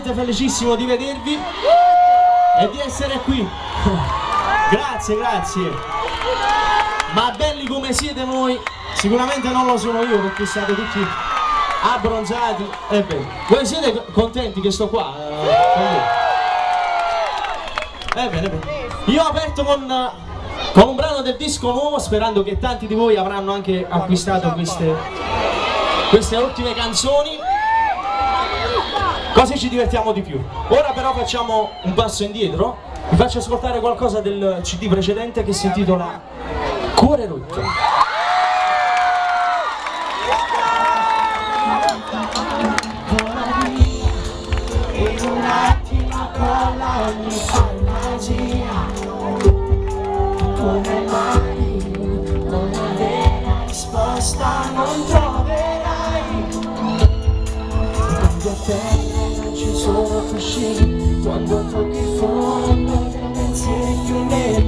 veramente felicissimo di vedervi e di essere qui. Grazie, grazie. Ma belli come siete voi, sicuramente non lo sono io perché state tutti abbronzati. Voi siete contenti che sto qua? Bene. Io ho aperto con un brano del disco nuovo, sperando che tanti di voi avranno anche acquistato queste ultime canzoni, così ci divertiamo di più. Ora però facciamo un passo indietro, vi faccio ascoltare qualcosa del CD precedente che si intitola Cuore rotto. Come mai non avere risposta non troverai? Quando a terra non ci sono cuscini, quando tocchi il fondo del pensiero più nero.